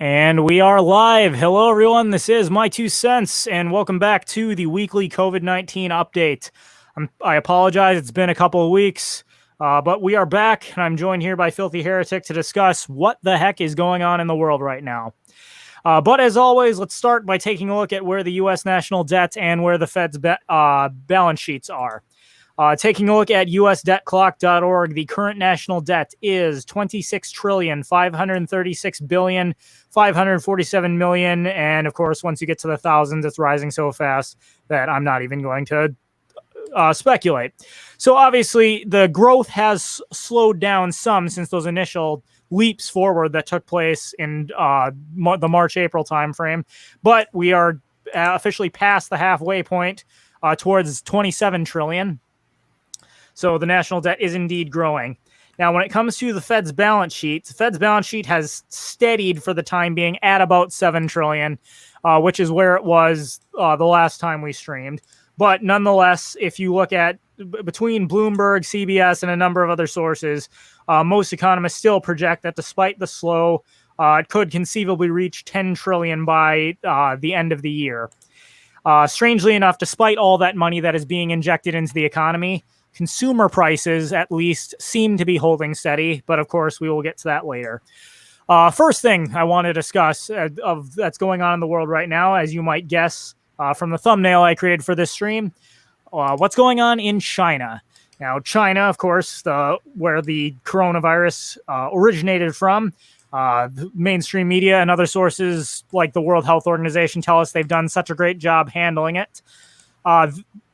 And we are live. Hello, everyone. This is My Two Cents, and welcome back to the weekly COVID-19 update. I apologize. It's been a couple of weeks, but we are back, and I'm joined here by Filthy Heretic to discuss what the heck is going on in the world right now. But as always, let's start by taking a look at where the U.S. national debt and where the Fed's balance sheets are. Taking a look at usdebtclock.org, the current national debt is $26,536,547,000,000. And of course, once you get to the thousands, it's rising so fast that I'm not even going to speculate. So obviously, the growth has slowed down some since those initial leaps forward that took place in the March-April timeframe. But we are officially past the halfway point towards 27 trillion. So the national debt is indeed growing. Now, when it comes to the Fed's balance sheet, the Fed's balance sheet has steadied for the time being at about 7 trillion, which is where it was the last time we streamed. But nonetheless, if you look at between Bloomberg, CBS, and a number of other sources, most economists still project that despite the slow, it could conceivably reach 10 trillion by the end of the year. Strangely enough, despite all that money that is being injected into the economy, consumer prices, at least, seem to be holding steady, but of course, we will get to that later. First thing I want to discuss that's going on in the world right now, as you might guess from the thumbnail I created for this stream, what's going on in China. Now, China, of course, where the coronavirus originated from, the mainstream media and other sources like the World Health Organization tell us they've done such a great job handling it.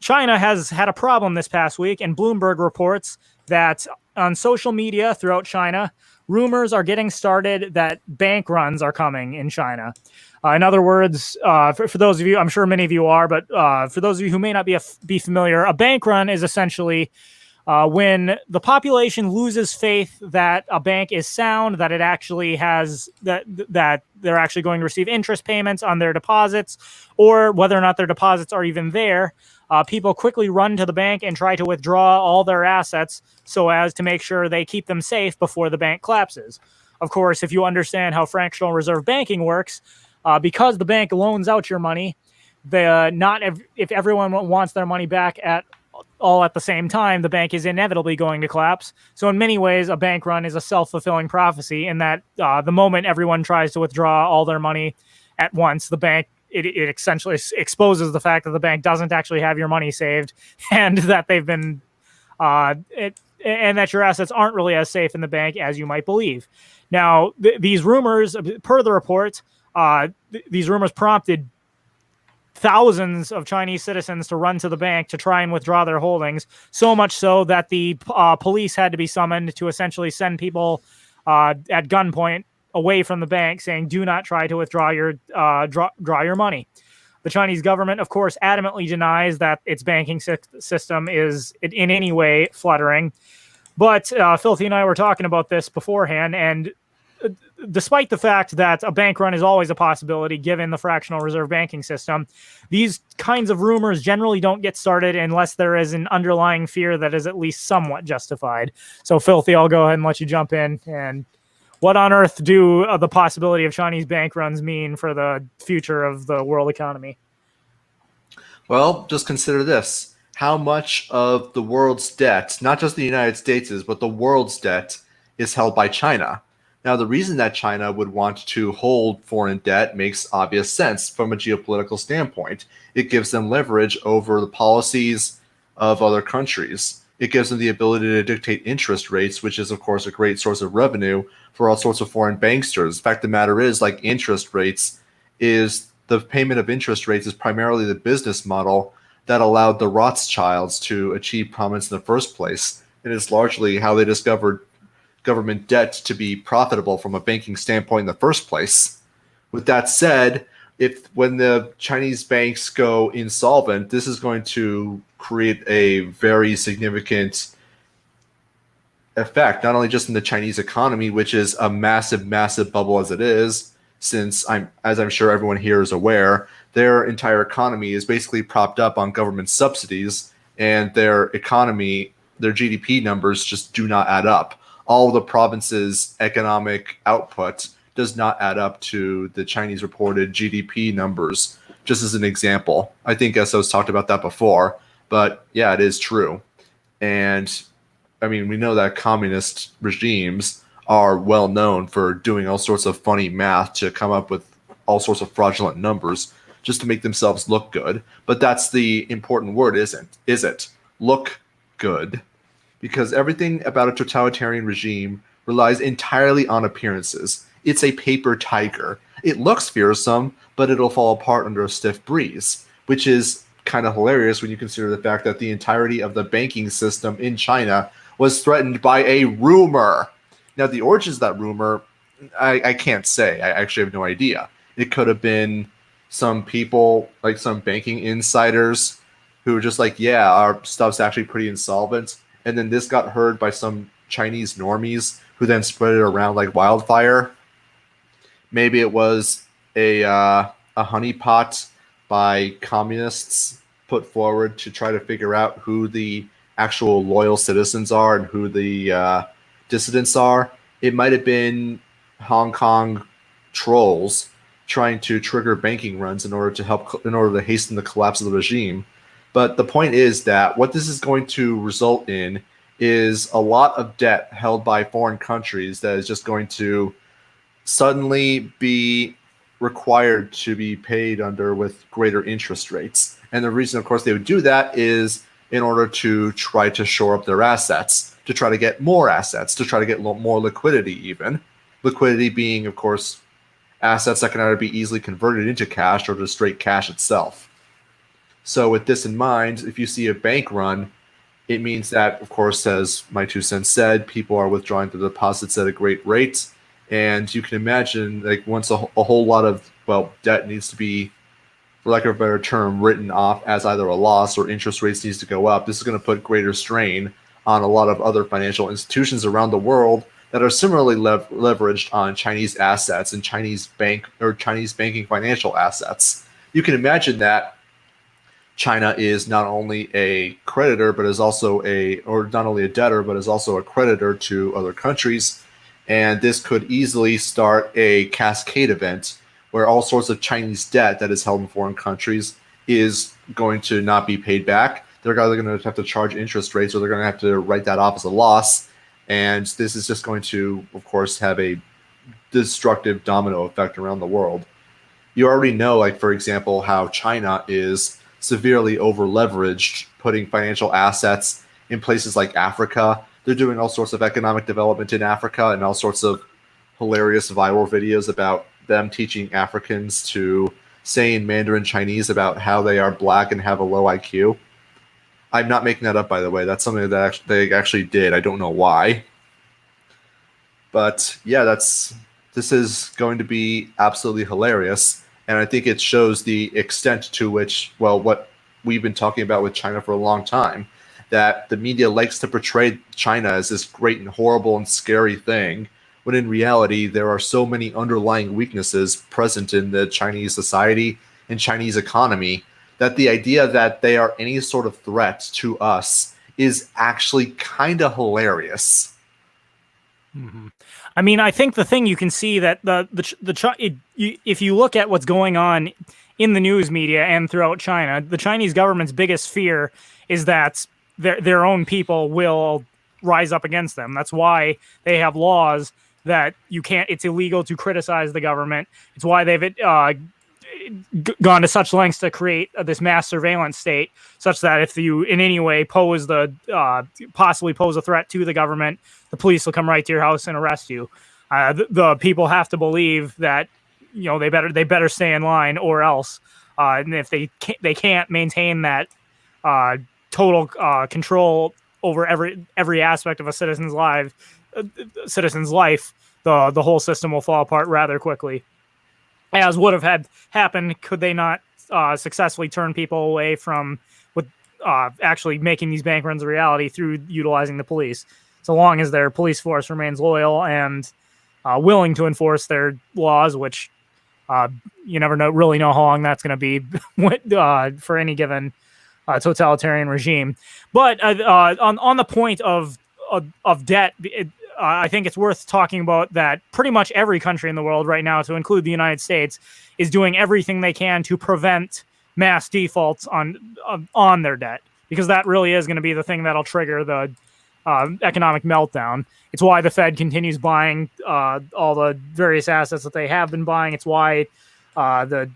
China has had a problem this past week, and Bloomberg reports that on social media throughout China, rumors are getting started that bank runs are coming in China. In other words, for those of you, I'm sure many of you are, but for those of you who may not be familiar, a bank run is essentially when the population loses faith that a bank is sound, that it actually has that they're actually going to receive interest payments on their deposits, or whether or not their deposits are even there. People quickly run to the bank and try to withdraw all their assets so as to make sure they keep them safe before the bank collapses. Of course, if you understand how fractional reserve banking works, because the bank loans out your money, if everyone wants their money back at the same time, the bank is inevitably going to collapse. So in many ways, a bank run is a self-fulfilling prophecy in that the moment everyone tries to withdraw all their money at once, the bank, it essentially exposes the fact that the bank doesn't actually have your money saved, and that they've been, and that your assets aren't really as safe in the bank as you might believe. Now, these rumors, per the report, these rumors prompted thousands of Chinese citizens to run to the bank to try and withdraw their holdings, so much so that the police had to be summoned to essentially send people at gunpoint away from the bank, saying, do not try to withdraw your draw your money. The Chinese government, of course, adamantly denies that its banking system is in any way fluttering. But Filthy and I were talking about this beforehand, and despite the fact that a bank run is always a possibility given the fractional reserve banking system, these kinds of rumors generally don't get started unless there is an underlying fear that is at least somewhat justified. So, Filthy, I'll go ahead and let you jump in. And what on earth do the possibility of Chinese bank runs mean for the future of the world economy? Well, just consider this. How much of the world's debt, not just the United States', but the world's debt, is held by China? Now, the reason that China would want to hold foreign debt makes obvious sense from a geopolitical standpoint. It gives them leverage over the policies of other countries. It gives them the ability to dictate interest rates, which is, of course, a great source of revenue for all sorts of foreign banksters. The fact of the matter is, like interest rates, is the payment of interest rates is primarily the business model that allowed the Rothschilds to achieve prominence in the first place. It is largely how they discovered government debt to be profitable from a banking standpoint in the first place. With that said, when the Chinese banks go insolvent, this is going to create a very significant effect, not only just in the Chinese economy, which is a massive, massive bubble as it is, since as I'm sure everyone here is aware, their entire economy is basically propped up on government subsidies, and their economy, their GDP numbers just do not add up. All of the province's economic output does not add up to the Chinese reported GDP numbers. Just as an example, I think SO's talked about that before, but yeah, it is true. And I mean, we know that communist regimes are well known for doing all sorts of funny math to come up with all sorts of fraudulent numbers just to make themselves look good. But that's the important word, is it? Look good. Because everything about a totalitarian regime relies entirely on appearances. It's a paper tiger. It looks fearsome, but it'll fall apart under a stiff breeze, which is kind of hilarious when you consider the fact that the entirety of the banking system in China was threatened by a rumor. Now, the origins of that rumor, I can't say. I actually have no idea. It could have been some people, like some banking insiders, who were just like, yeah, our stuff's actually pretty insolvent. And then this got heard by some Chinese normies who then spread it around like wildfire. Maybe it was a honeypot by communists put forward to try to figure out who the actual loyal citizens are and who the dissidents are. It might have been Hong Kong trolls trying to trigger banking runs in order to hasten the collapse of the regime. But the point is that what this is going to result in is a lot of debt held by foreign countries that is just going to suddenly be required to be paid under with greater interest rates. And the reason, of course, they would do that is in order to try to shore up their assets, to try to get more assets, to try to get more liquidity even. Liquidity being, of course, assets that can either be easily converted into cash or just straight cash itself. So with this in mind, if you see a bank run, it means that, of course, as my 2 cents said, people are withdrawing the deposits at a great rate. And you can imagine, like, once a whole lot of, debt needs to be, for lack of a better term, written off as either a loss or interest rates needs to go up, this is going to put greater strain on a lot of other financial institutions around the world that are similarly leveraged on Chinese assets and Chinese banking financial assets. You can imagine that China is not only a creditor, but is also not only a debtor, but is also a creditor to other countries. And this could easily start a cascade event where all sorts of Chinese debt that is held in foreign countries is going to not be paid back. They're either going to have to charge interest rates or they're going to have to write that off as a loss. And this is just going to, of course, have a destructive domino effect around the world. You already know, like, for example, how China is severely over-leveraged, putting financial assets in places like Africa. They're doing all sorts of economic development in Africa and all sorts of hilarious viral videos about them teaching Africans to say in Mandarin Chinese about how they are black and have a low IQ. I'm not making that up, by the way. That's something that they actually did. I don't know why. But yeah, this is going to be absolutely hilarious. And I think it shows the extent to which, what we've been talking about with China for a long time, that the media likes to portray China as this great and horrible and scary thing, when in reality, there are so many underlying weaknesses present in the Chinese society and Chinese economy that the idea that they are any sort of threat to us is actually kind of hilarious. Mm-hmm. I mean, I think the thing you can see that if you look at what's going on in the news media and throughout China, the Chinese government's biggest fear is that their own people will rise up against them. That's why they have laws that it's illegal to criticize the government. It's why they've gone to such lengths to create this mass surveillance state, such that if you in any way possibly pose a threat to the government, the police will come right to your house and arrest you. The people have to believe that they better stay in line or else. And if they can't maintain that total control over every aspect of a citizen's life, the whole system will fall apart rather quickly. As would have happened, could they not successfully turn people away from actually making these bank runs a reality through utilizing the police? So long as their police force remains loyal and willing to enforce their laws, which you never really know how long that's going to be for any given totalitarian regime. But on the point of debt, I think it's worth talking about that pretty much every country in the world right now, to include the United States, is doing everything they can to prevent mass defaults on their debt, because that really is going to be the thing that'll trigger the economic meltdown. It's why the Fed continues buying all the various assets that they have been buying. It's why the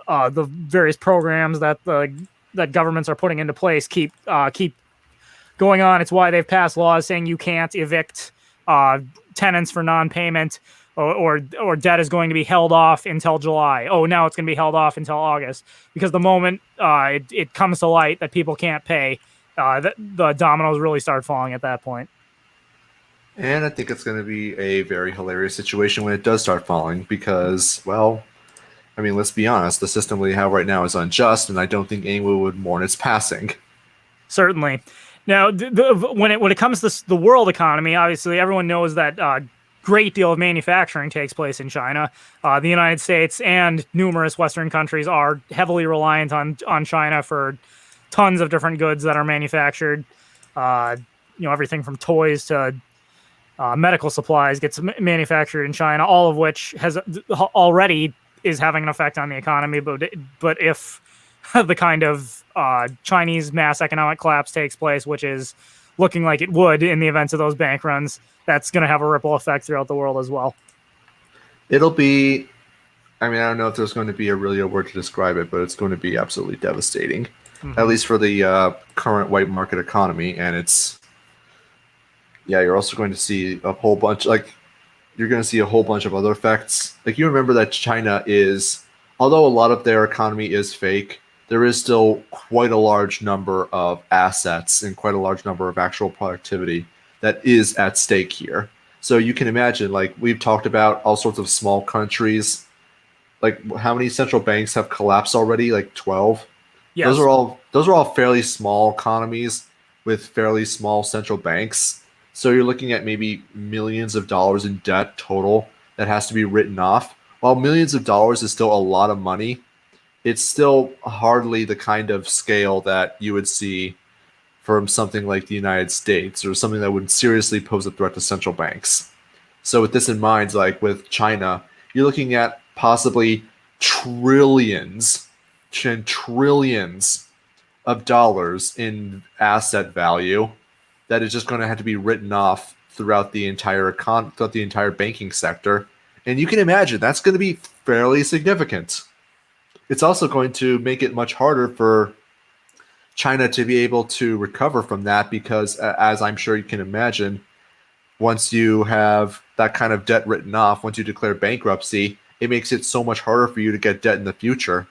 various programs that that governments are putting into place keep going on. It's why they've passed laws saying you can't evict tenants for non-payment, or debt is going to be held off until July. Oh, now it's going to be held off until August, because the moment it comes to light that people can't pay, the dominoes really start falling at that point. And I think it's going to be a very hilarious situation when it does start falling because, well, I mean, let's be honest, the system we have right now is unjust, and I don't think anyone would mourn its passing. Certainly. Now, when it comes to the world economy, obviously everyone knows that great deal of manufacturing takes place in China. The United States and numerous Western countries are heavily reliant on China for tons of different goods that are manufactured. Everything from toys to medical supplies gets manufactured in China, all of which has already is having an effect on the economy. But if the kind of Chinese mass economic collapse takes place, which is looking like it would in the events of those bank runs, that's going to have a ripple effect throughout the world as well. It'll be, I mean, I don't know if there's going to be a word to describe it, but it's going to be absolutely devastating, at least for the current white market economy. And you're also going to see a whole bunch, you're going to see a whole bunch of other effects. Like, you remember that China is, although a lot of their economy is fake, there is still quite a large number of assets and quite a large number of actual productivity that is at stake here. So you can imagine, like, we've talked about all sorts of small countries. Like, how many central banks have collapsed already? Like 12? Yes. Those are all fairly small economies with fairly small central banks. So you're looking at maybe millions of dollars in debt total that has to be written off. While millions of dollars is still a lot of money, it's still hardly the kind of scale that you would see from something like the United States, or something that would seriously pose a threat to central banks. So with this in mind, like with China, you're looking at possibly trillions and trillions of dollars in asset value that is just going to have to be written off throughout the entire banking sector. And you can imagine that's going to be fairly significant. It's also going to make it much harder for China to be able to recover from that, because as I'm sure you can imagine, once you have that kind of debt written off, once you declare bankruptcy, it makes it so much harder for you to get debt in the future.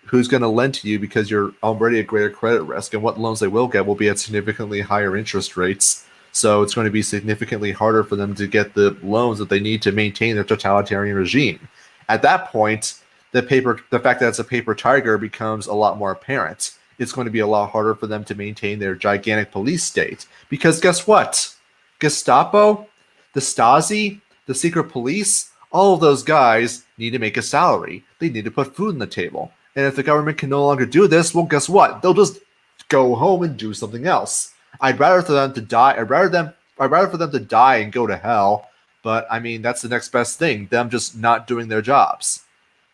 Who's going to lend to you because you're already at greater credit risk, and what loans they will get will be at significantly higher interest rates. So it's going to be significantly harder for them to get the loans that they need to maintain their totalitarian regime. At that point, the fact that it's a paper tiger becomes a lot more apparent. It's going to be a lot harder for them to maintain their gigantic police state, because guess what? Gestapo, the Stasi, the secret police, all of those guys need to make a salary. They need to put food on the table. And if the government can no longer do this, well, guess what? They'll just go home and do something else. I'd rather for them to die. I'd rather for them to die and go to hell. But I mean, that's the next best thing. Them just not doing their jobs.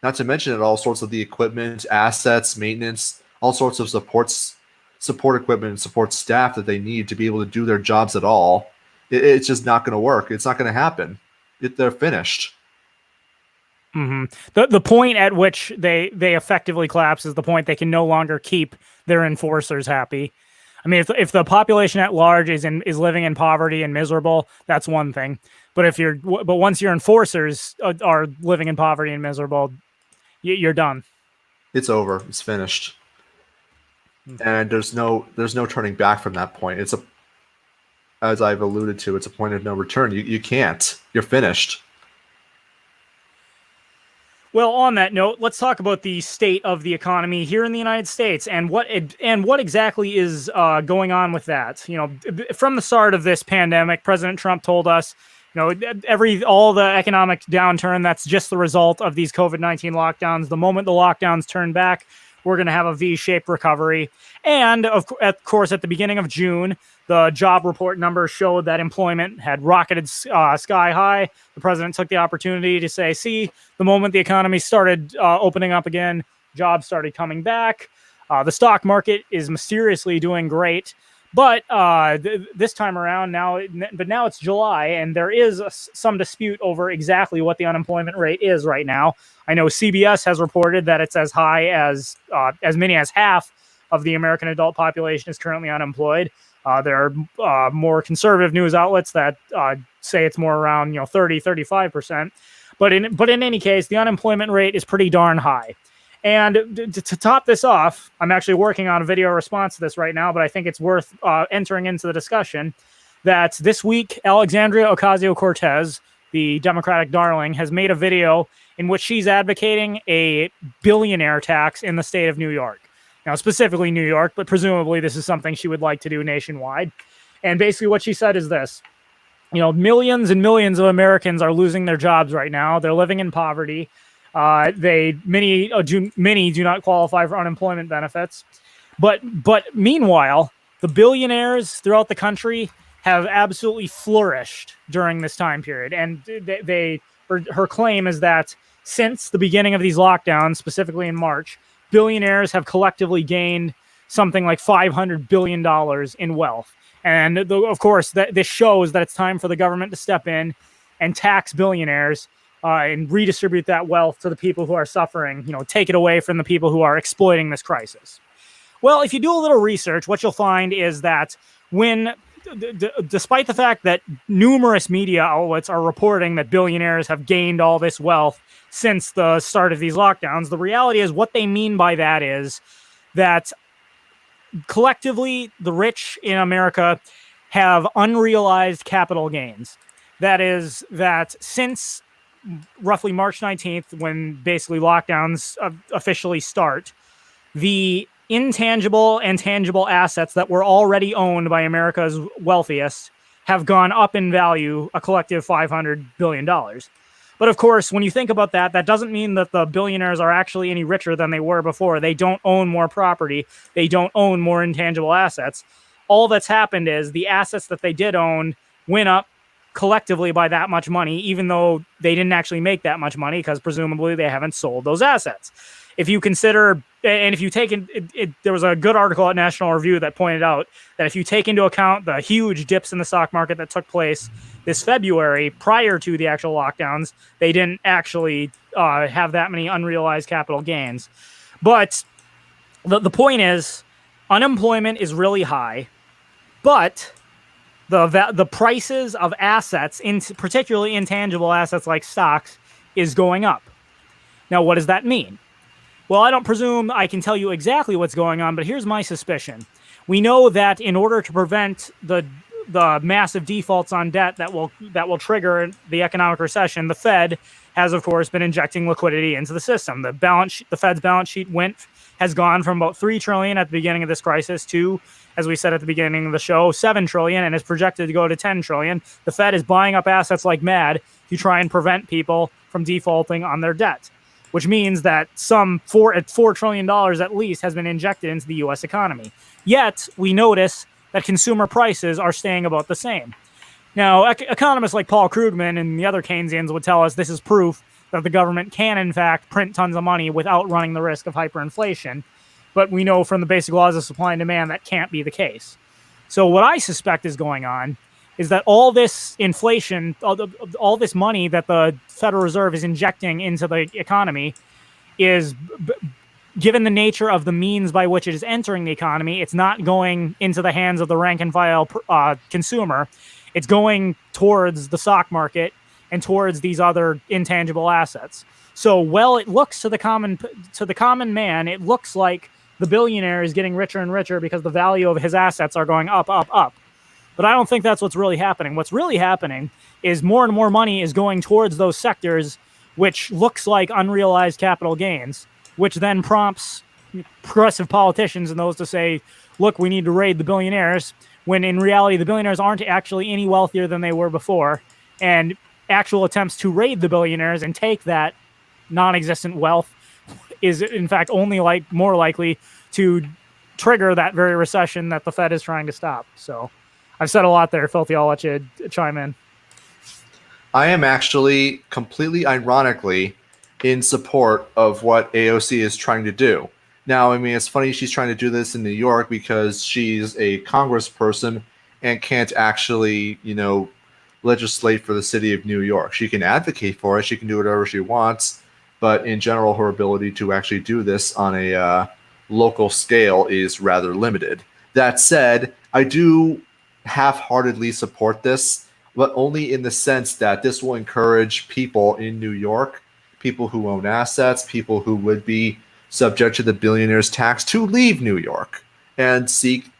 Not to mention that all sorts of the equipment, assets, maintenance, all sorts of support equipment and support staff that they need to be able to do their jobs at all. It's just not going to work. It's not going to happen. They're finished. Mm-hmm. The point at which they effectively collapse is the point they can no longer keep their enforcers happy. I mean, if the population at large is living in poverty and miserable, that's one thing. But once your enforcers are living in poverty and miserable, you're done. It's over. It's finished. And there's no turning back from that point. As I've alluded to, it's a point of no return. You can't. You're finished. Well, on that note, let's talk about the state of the economy here in the United States and what exactly is going on with that. You know, from the start of this pandemic, President Trump told us, you know, all the economic downturn, that's just the result of these COVID-19 lockdowns. The moment the lockdowns turn back, we're going to have a V-shaped recovery. And of course, at the beginning of June, the job report numbers showed that employment had rocketed sky high. The president took the opportunity to say, see, the moment the economy started opening up again, jobs started coming back. The stock market is mysteriously doing great. But this time around, now it's July, and there is some dispute over exactly what the unemployment rate is right now. I know CBS has reported that it's as high as many as half of the American adult population is currently unemployed. There are more conservative news outlets that say it's more around 30-35%. But in any case, the unemployment rate is pretty darn high. And to top this off, I'm actually working on a video response to this right now, but I think it's worth entering into the discussion that this week, Alexandria Ocasio-Cortez, the Democratic darling, has made a video in which she's advocating a billionaire tax in the state of New York. Now, specifically New York, but presumably this is something she would like to do nationwide. And basically what she said is this. Millions and millions of Americans are losing their jobs right now. They're living in poverty. Many do not qualify for unemployment benefits. But meanwhile, the billionaires throughout the country have absolutely flourished during this time period. And her claim is that since the beginning of these lockdowns, specifically in March, billionaires have collectively gained something like $500 billion in wealth. And of course, this shows that it's time for the government to step in and tax billionaires and redistribute that wealth to the people who are suffering, take it away from the people who are exploiting this crisis. Well, if you do a little research, what you'll find is that despite the fact that numerous media outlets are reporting that billionaires have gained all this wealth since the start of these lockdowns, the reality is what they mean by that is that collectively the rich in America have unrealized capital gains. That is, that since roughly March 19th, when basically lockdowns officially start, the intangible and tangible assets that were already owned by America's wealthiest have gone up in value a collective $500 billion. But of course, when you think about that, that doesn't mean that the billionaires are actually any richer than they were before. They don't own more property. They don't own more intangible assets. All that's happened is the assets that they did own went up collectively by that much money, even though they didn't actually make that much money because presumably they haven't sold those assets. If you consider, and if you take there was a good article at National Review that pointed out that if you take into account the huge dips in the stock market that took place this February prior to the actual lockdowns, they didn't actually have that many unrealized capital gains. But the point is, unemployment is really high, but the prices of assets, particularly intangible assets like stocks, is going up. Now, what does that mean? Well, I don't presume I can tell you exactly what's going on, but here's my suspicion. We know that in order to prevent the massive defaults on debt that will trigger the economic recession, the Fed has, of course, been injecting liquidity into the system. The Fed's balance sheet has gone from about $3 trillion at the beginning of this crisis to, as we said at the beginning of the show, $7 trillion, and is projected to go to $10 trillion. The Fed is buying up assets like mad to try and prevent people from defaulting on their debt, which means that $4 trillion at least has been injected into the U.S. economy. Yet, we notice that consumer prices are staying about the same. Now, economists like Paul Krugman and the other Keynesians would tell us this is proof that the government can, in fact, print tons of money without running the risk of hyperinflation. But we know from the basic laws of supply and demand that can't be the case. So what I suspect is going on is that all this inflation, all this money that the Federal Reserve is injecting into the economy is, given the nature of the means by which it is entering the economy, it's not going into the hands of the rank and file consumer. It's going towards the stock market and towards these other intangible assets. So, it looks to the common man, it looks like the billionaire is getting richer and richer because the value of his assets are going up, up, up. But I don't think that's what's really happening. What's really happening is more and more money is going towards those sectors, which looks like unrealized capital gains, which then prompts progressive politicians and those to say, look, we need to raid the billionaires, when in reality, the billionaires aren't actually any wealthier than they were before. And actual attempts to raid the billionaires and take that non-existent wealth is, in fact, only more likely to trigger that very recession that the Fed is trying to stop. So I've said a lot there, Filthy. I'll let you chime in. I am actually completely ironically in support of what AOC is trying to do. Now, I mean, it's funny she's trying to do this in New York because she's a congressperson and can't actually, legislate for the city of New York. She can advocate for it, she can do whatever she wants, but in general, her ability to actually do this on a local scale is rather limited. That said, I do half-heartedly support this, but only in the sense that this will encourage people in New York, people who own assets, people who would be subject to the billionaire's tax, to leave New York and seek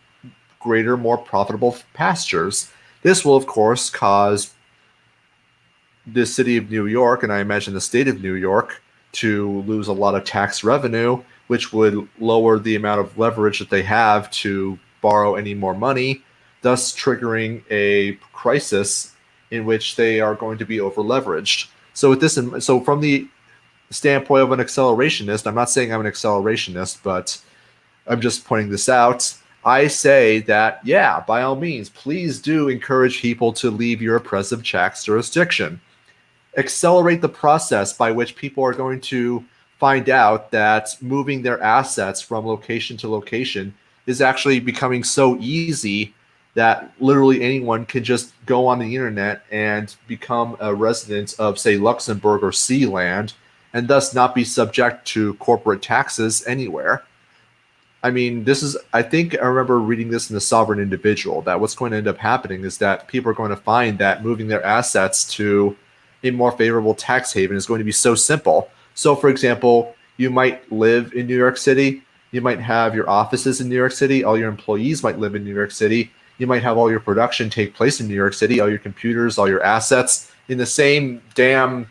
greater, more profitable pastures. This will, of course, cause the city of New York, and I imagine the state of New York, to lose a lot of tax revenue, which would lower the amount of leverage that they have to borrow any more money, thus triggering a crisis in which they are going to be over leveraged. So with this, so from the standpoint of an accelerationist, I'm not saying I'm an accelerationist, but I'm just pointing this out. I say that, yeah, by all means, please do encourage people to leave your oppressive tax jurisdiction. Accelerate the process by which people are going to find out that moving their assets from location to location is actually becoming so easy that literally anyone can just go on the internet and become a resident of, say, Luxembourg or Sealand, and thus not be subject to corporate taxes anywhere. I mean, I think I remember reading this in The Sovereign Individual, that what's going to end up happening is that people are going to find that moving their assets to a more favorable tax haven is going to be so simple. So, for example, you might live in New York City, you might have your offices in New York City, all your employees might live in New York City, you might have all your production take place in New York City, all your computers, all your assets in the same damn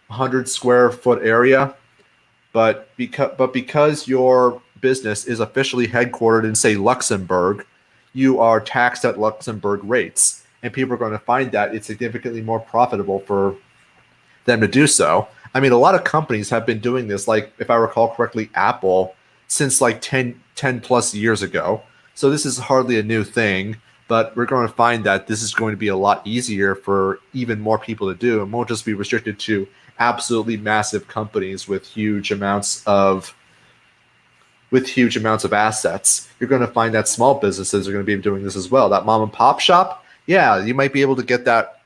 100 square foot area. But because your business is officially headquartered in, say, Luxembourg, you are taxed at Luxembourg rates. And people are going to find that it's significantly more profitable for them to do so. I mean, a lot of companies have been doing this, like, if I recall correctly, Apple, since like 10 plus years ago. So this is hardly a new thing, but we're going to find that this is going to be a lot easier for even more people to do. It won't just be restricted to absolutely massive companies with huge amounts of assets. You're going to find that small businesses are going to be doing this as well. That mom and pop shop, yeah, you might be able to get that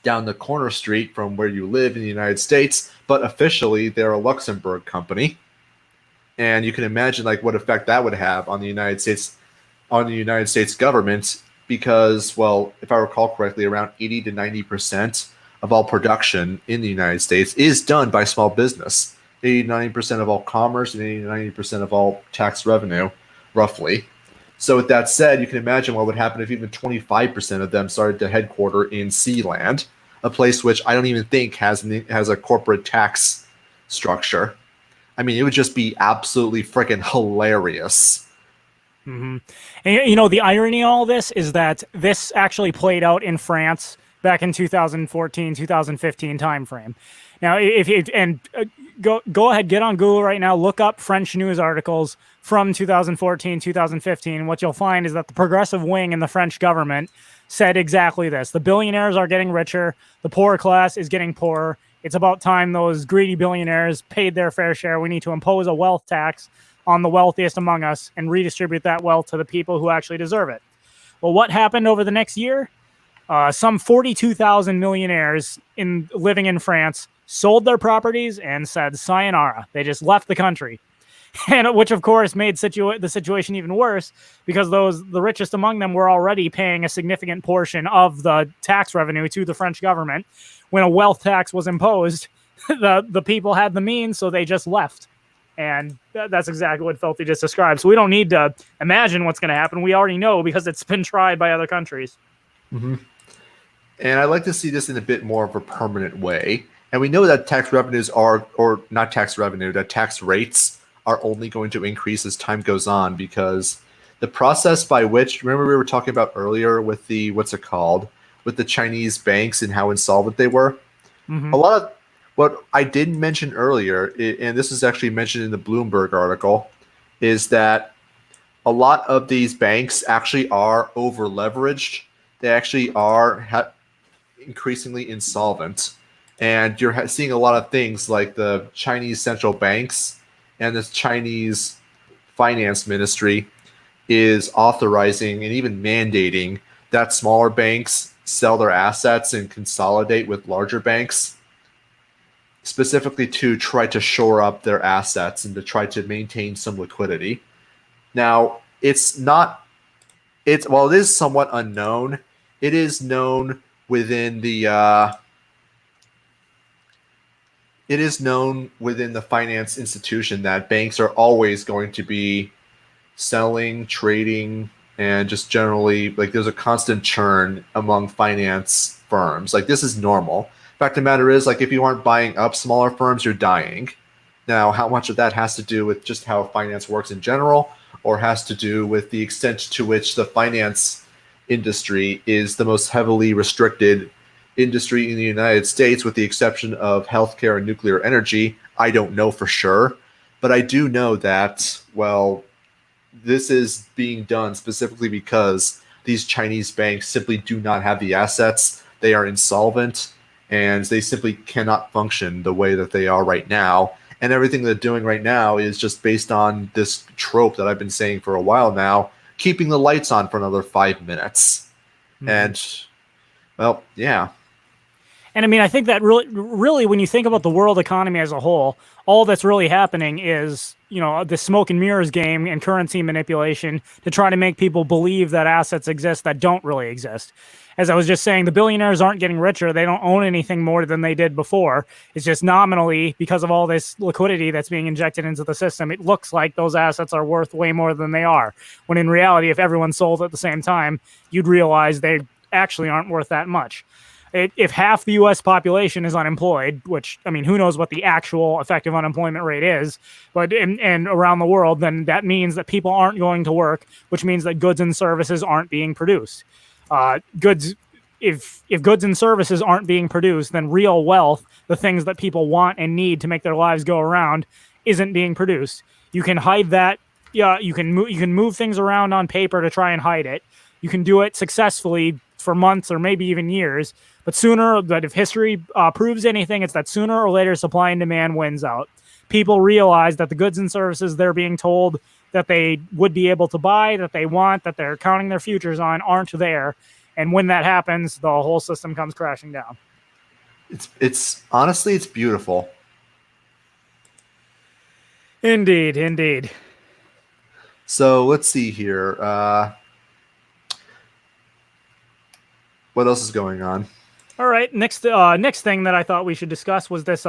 down the corner street from where you live in the United States, but officially they're a Luxembourg company. And you can imagine like what effect that would have on the United States government, because, well, if I recall correctly, around 80 to 90% of all production in the United States is done by small business. 80 to 90% of all commerce and 80 to 90% of all tax revenue, roughly. So with that said, you can imagine what would happen if even 25% of them started to headquarter in Sealand, a place which I don't even think has a corporate tax structure. I mean, it would just be absolutely freaking hilarious. Mm-hmm. And the irony of all this is that this actually played out in France back in 2014, 2015 timeframe. Now, go ahead, get on Google right now, look up French news articles from 2014, 2015. What you'll find is that the progressive wing in the French government said exactly this. The billionaires are getting richer. The poor class is getting poorer. It's about time those greedy billionaires paid their fair share. We need to impose a wealth tax on the wealthiest among us and redistribute that wealth to the people who actually deserve it. Well, what happened over the next year? Some 42,000 millionaires living in France sold their properties and said sayonara. They just left the country, and which of course made the situation even worse, because the richest among them were already paying a significant portion of the tax revenue to the French government. When a wealth tax was imposed, the people had the means, so they just left. And that's exactly what Filthy just described. So we don't need to imagine what's going to happen. We already know, because it's been tried by other countries. Mm-hmm. And I'd like to see this in a bit more of a permanent way. And we know that tax revenues that tax rates are only going to increase as time goes on, because the process by which, remember we were talking about earlier with with the Chinese banks and how insolvent they were? Mm-hmm. A lot of what I didn't mention earlier, and this is actually mentioned in the Bloomberg article, is that a lot of these banks actually are over leveraged, they actually are increasingly insolvent. And you're seeing a lot of things like the Chinese central banks and this Chinese finance ministry is authorizing and even mandating that smaller banks sell their assets and consolidate with larger banks, specifically to try to shore up their assets and to try to maintain some liquidity. Now, while it is somewhat unknown, it is known within the finance institution that banks are always going to be selling, trading, and just generally, like, there's a constant churn among finance firms. Like, this is normal. Fact of the matter is, like, if you aren't buying up smaller firms, you're dying. Now, how much of that has to do with just how finance works in general, or has to do with the extent to which the finance industry is the most heavily restricted industry in the United States, with the exception of healthcare and nuclear energy, I don't know for sure. But I do know that, well, this is being done specifically because these Chinese banks simply do not have the assets. They are insolvent, and they simply cannot function the way that they are right now. And everything they're doing right now is just based on this trope that I've been saying for a while now, keeping the lights on for another 5 minutes. Mm-hmm. And, well, yeah. And I mean, I think that really, when you think about the world economy as a whole, all that's really happening is, the smoke and mirrors game and currency manipulation to try to make people believe that assets exist that don't really exist. As I was just saying, the billionaires aren't getting richer. They don't own anything more than they did before. It's just nominally, because of all this liquidity that's being injected into the system, it looks like those assets are worth way more than they are. When in reality, if everyone sold at the same time, you'd realize they actually aren't worth that much. If half the U.S. population is unemployed, which, I mean, who knows what the actual effective unemployment rate is, but and around the world, then that means that people aren't going to work, which means that goods and services aren't being produced. If goods and services aren't being produced, then real wealth, the things that people want and need to make their lives go around, isn't being produced. You can hide that. Yeah, you can move things around on paper to try and hide it. You can do it successfully for months or maybe even years. But if history proves anything, it's that sooner or later supply and demand wins out. People realize that the goods and services they're being told that they would be able to buy, that they want, that they're counting their futures on, aren't there. And when that happens, the whole system comes crashing down. It's honestly, it's beautiful. Indeed. So let's see here. What else is going on? All right. Next thing that I thought we should discuss was this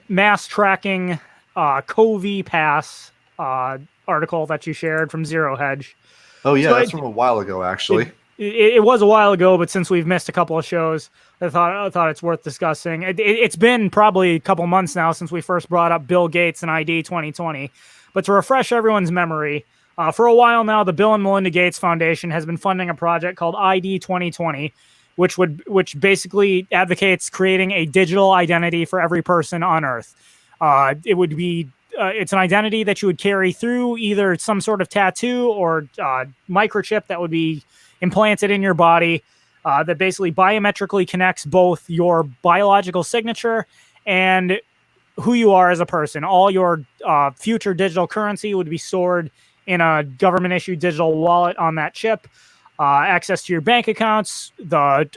mass tracking COVID pass article that you shared from Zero Hedge. Oh yeah, that's from a while ago, actually. It was a while ago, but since we've missed a couple of shows, I thought it's worth discussing. It's been probably a couple months now since we first brought up Bill Gates and ID 2020. But to refresh everyone's memory, for a while now, the Bill and Melinda Gates Foundation has been funding a project called ID 2020, which basically advocates creating a digital identity for every person on Earth. It's an identity that you would carry through either some sort of tattoo or microchip that would be implanted in your body that basically biometrically connects both your biological signature and who you are as a person. All your future digital currency would be stored in a government-issued digital wallet on that chip. Access to your bank accounts, the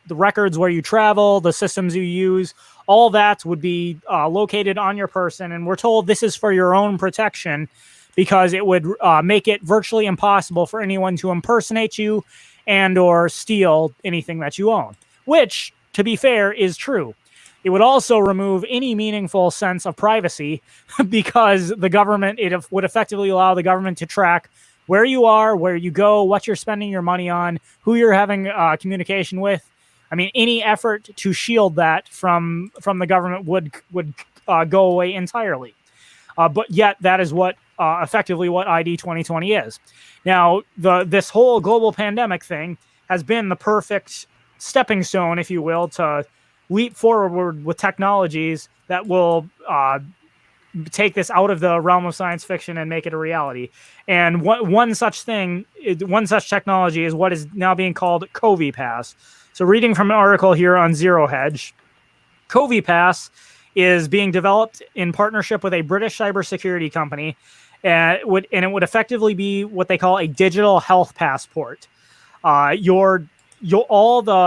records where you travel, the systems you use, all that would be located on your person. And we're told this is for your own protection because it would make it virtually impossible for anyone to impersonate you and or steal anything that you own, which, to be fair, is true. It would also remove any meaningful sense of privacy because it would effectively allow the government to track where you are, where you go, what you're spending your money on, who you're having communication with. I mean, any effort to shield that from the government would go away entirely. But yet, that is effectively what ID 2020 is. Now, this whole global pandemic thing has been the perfect stepping stone, if you will, to leap forward with technologies that will take this out of the realm of science fiction and make it a reality. And one such technology is what is now being called CoviPass. So reading from an article here on Zero Hedge, CoviPass is being developed in partnership with a British cybersecurity company, and it would effectively be what they call a digital health passport. Your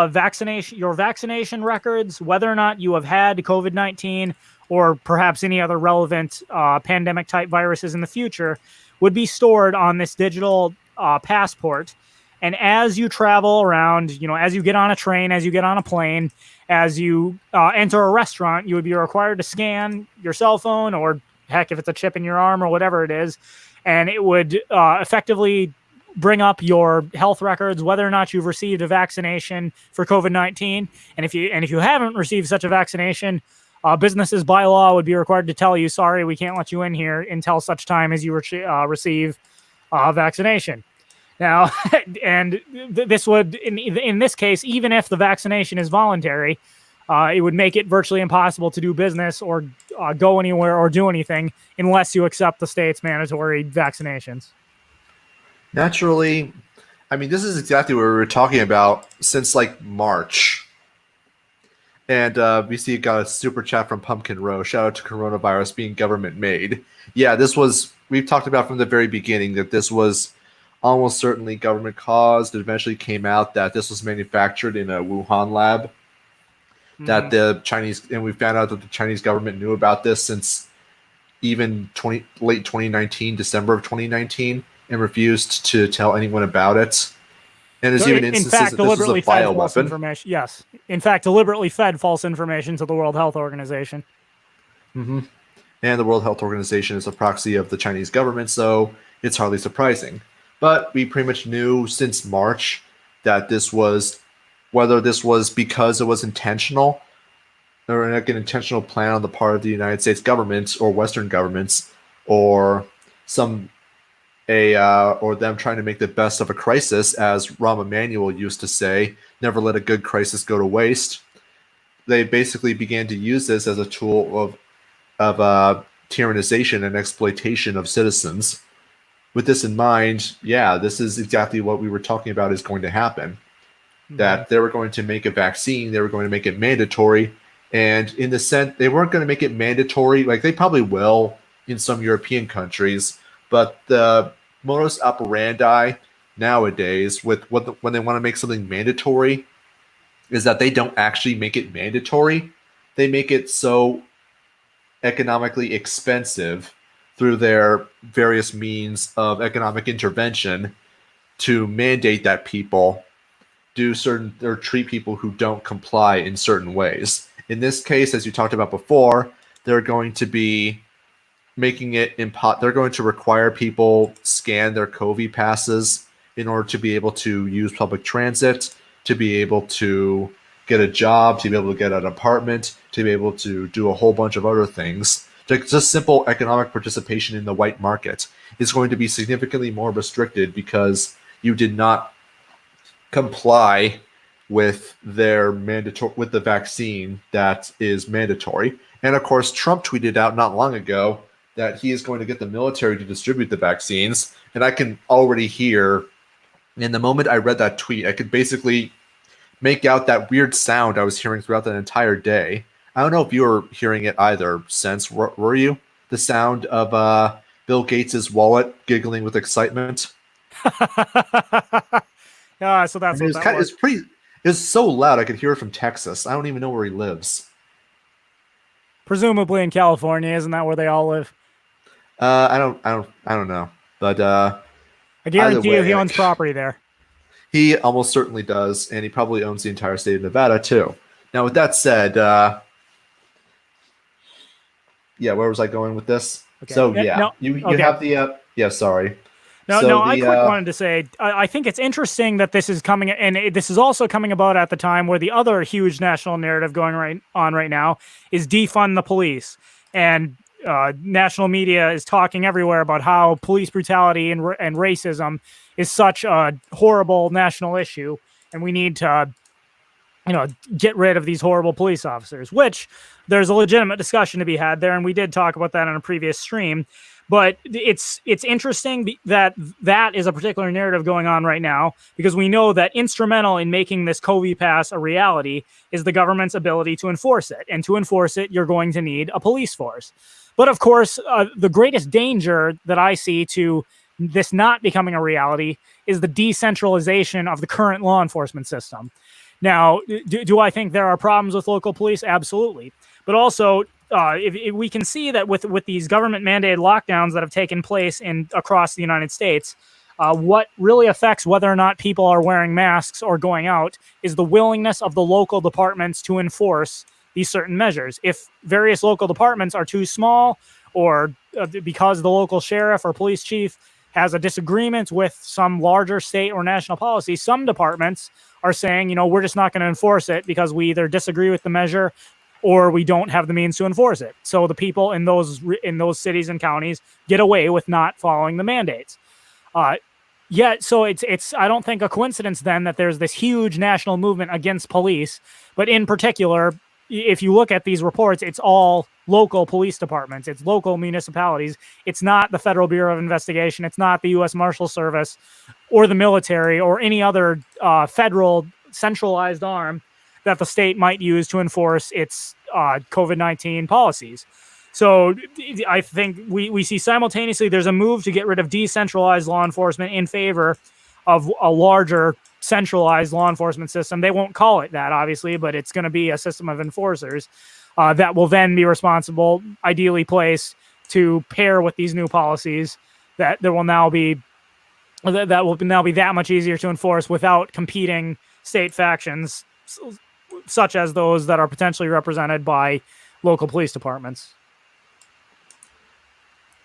vaccination records, whether or not you have had COVID-19 or perhaps any other relevant pandemic type viruses in the future, would be stored on this digital passport. And as you travel around, as you get on a train, as you get on a plane, as you enter a restaurant, you would be required to scan your cell phone, or heck, if it's a chip in your arm or whatever it is, and it would effectively bring up your health records, whether or not you've received a vaccination for COVID-19. And if you haven't received such a vaccination, businesses by law would be required to tell you, sorry, we can't let you in here until such time as you receive vaccination. Now, and this would, in this case, even if the vaccination is voluntary, it would make it virtually impossible to do business or go anywhere or do anything unless you accept the state's mandatory vaccinations. Naturally, I mean, this is exactly what we were talking about since like March. And we see got a super chat from Pumpkin Row. Shout out to coronavirus being government made. Yeah, we've talked about from the very beginning that this was almost certainly government caused. It eventually came out that this was manufactured in a Wuhan lab. Mm-hmm. That the Chinese, and we found out that the Chinese government knew about this since even late 2019, December of 2019, and refused to tell anyone about it. And there's even instances that this was a bioweapon. Yes. In fact, deliberately fed false information to the World Health Organization. Mm-hmm. And the World Health Organization is a proxy of the Chinese government, so it's hardly surprising. But we pretty much knew since March that whether this was because it was intentional or like an intentional plan on the part of the United States government or Western governments, or or them trying to make the best of a crisis, as Rahm Emanuel used to say, never let a good crisis go to waste. They basically began to use this as a tool of tyrannization and exploitation of citizens. With this in mind, yeah, this is exactly what we were talking about is going to happen. Mm-hmm. That they were going to make a vaccine, they were going to make it mandatory, and in the sense, they weren't going to make it mandatory, like they probably will in some European countries, but the modus operandi nowadays when they want to make something mandatory is that they don't actually make it mandatory. They make it so economically expensive through their various means of economic intervention to mandate that people do certain or treat people who don't comply in certain ways. In this case, as you talked about before, they're going to be making it they're going to require people scan their COVID passes in order to be able to use public transit, to be able to get a job, to be able to get an apartment, to be able to do a whole bunch of other things. Just simple economic participation in the white market is going to be significantly more restricted because you did not comply with with the vaccine that is mandatory. And of course, Trump tweeted out not long ago that he is going to get the military to distribute the vaccines. And I can already hear, in the moment I read that tweet, I could basically make out that weird sound I was hearing throughout that entire day. I don't know if you were hearing it either, Sense. Were you? The sound of Bill Gates' wallet giggling with excitement. Yeah, so that's what that was. It's so loud I could hear it from Texas. I don't even know where he lives. Presumably in California, isn't that where they all live? I don't know. But I guarantee you he owns property there. He almost certainly does, and he probably owns the entire state of Nevada too. Now, with that said, where was I going with this? Okay. So you have the sorry. I wanted to say, I think it's interesting that this is coming, and this is also coming about at the time where the other huge national narrative going on right now is defund the police. And national media is talking everywhere about how police brutality and racism is such a horrible national issue, and we need to get rid of these horrible police officers, which there's a legitimate discussion to be had there. And we did talk about that on a previous stream. But it's interesting that that is a particular narrative going on right now, because we know that instrumental in making this COVID pass a reality is the government's ability to enforce it. And to enforce it, you're going to need a police force. But of course, the greatest danger that I see to this not becoming a reality is the decentralization of the current law enforcement system. Now, do I think there are problems with local police? Absolutely. But also, if we can see that with these government mandated lockdowns that have taken place across the United States, what really affects whether or not people are wearing masks or going out is the willingness of the local departments to enforce these certain measures. If various local departments are too small, or because the local sheriff or police chief has a disagreement with some larger state or national policy, some departments are saying, we're just not going to enforce it because we either disagree with the measure or we don't have the means to enforce it. So the people in those cities and counties get away with not following the mandates. So it's I don't think a coincidence then that there's this huge national movement against police, but in particular, if you look at these reports, it's all local police departments, it's local municipalities. It's not the Federal Bureau of Investigation, it's not the U.S. Marshal Service or the military or any other federal centralized arm that the state might use to enforce its COVID-19 policies. So I think we see simultaneously there's a move to get rid of decentralized law enforcement in favor of a larger centralized law enforcement system. They won't call it that, obviously, but it's going to be a system of enforcers that will then be responsible, ideally placed, to pair with these new policies that will now be that much easier to enforce without competing state factions, such as those that are potentially represented by local police departments.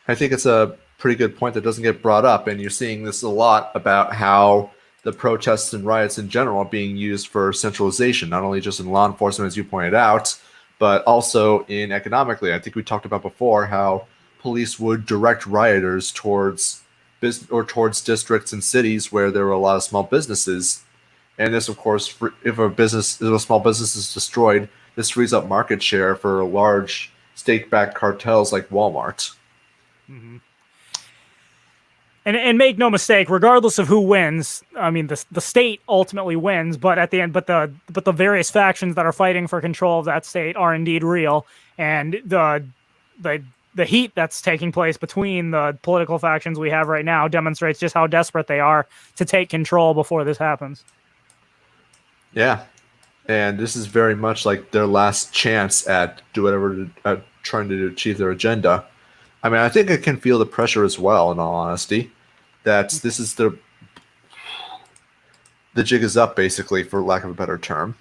I think it's a pretty good point that doesn't get brought up, and you're seeing this a lot about how the protests and riots in general are being used for centralization, not only just in law enforcement, as you pointed out, but also in economically. I think we talked about before how police would direct rioters towards districts and cities where there were a lot of small businesses. And this, of course, if a small business is destroyed, this frees up market share for large state-backed cartels like Walmart. Mm-hmm. And make no mistake, regardless of who wins, I mean the state ultimately wins, but at the end, but the various factions that are fighting for control of that state are indeed real, and the heat that's taking place between the political factions we have right now demonstrates just how desperate they are to take control before this happens. Yeah, and this is very much like their last chance at trying to achieve their agenda. I mean, I think I can feel the pressure as well, in all honesty, that this is the jig is up, basically, for lack of a better term.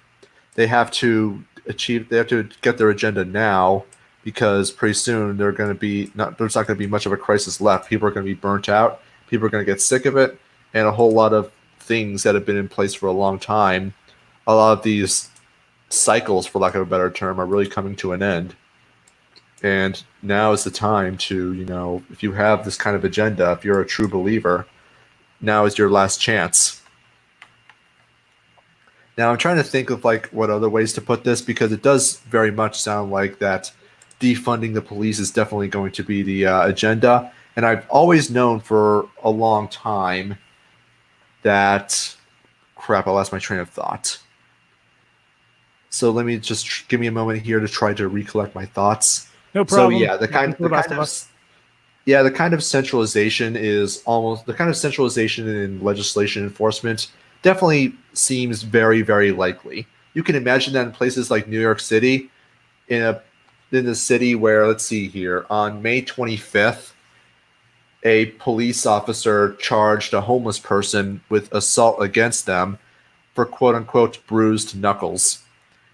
They have to get their agenda now, because pretty soon there's not going to be much of a crisis left. People are going to be burnt out. People are going to get sick of it, and a whole lot of things that have been in place for a long time, a lot of these cycles, for lack of a better term, are really coming to an end. And now is the time to, if you have this kind of agenda, if you're a true believer, now is your last chance. Now I'm trying to think of what other ways to put this, because it does very much sound like that defunding the police is definitely going to be the agenda. And I've always known for a long time that... Crap, I lost my train of thought. So let me just give me a moment here to try to recollect my thoughts. No problem. So yeah, the kind of centralization in legislation enforcement definitely seems very, very likely. You can imagine that in places like New York City, in the city where, let's see here, on May 25th, a police officer charged a homeless person with assault against them for quote-unquote bruised knuckles.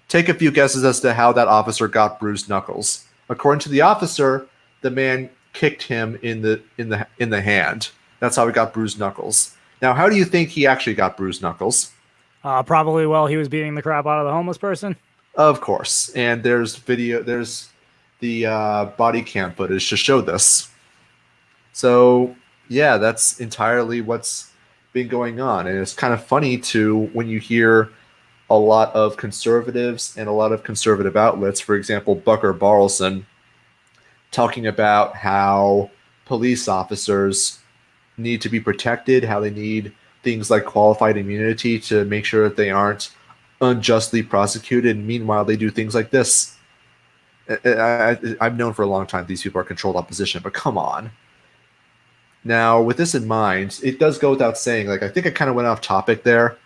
Take a few guesses as to how that officer got bruised knuckles. According to the officer, the man kicked him in the hand. That's how he got bruised knuckles. Now, how do you think he actually got bruised knuckles? Probably while he was beating the crap out of the homeless person. Of course. And there's the body cam footage to show this. So, yeah, that's entirely what's been going on. And it's kind of funny when you hear a lot of conservatives and a lot of conservative outlets, for example, Bucker Barlson, talking about how police officers need to be protected, how they need things like qualified immunity to make sure that they aren't unjustly prosecuted. And meanwhile, they do things like this. I've known for a long time these people are controlled opposition, but come on. Now, with this in mind, it does go without saying, like, I think I kind of went off topic there,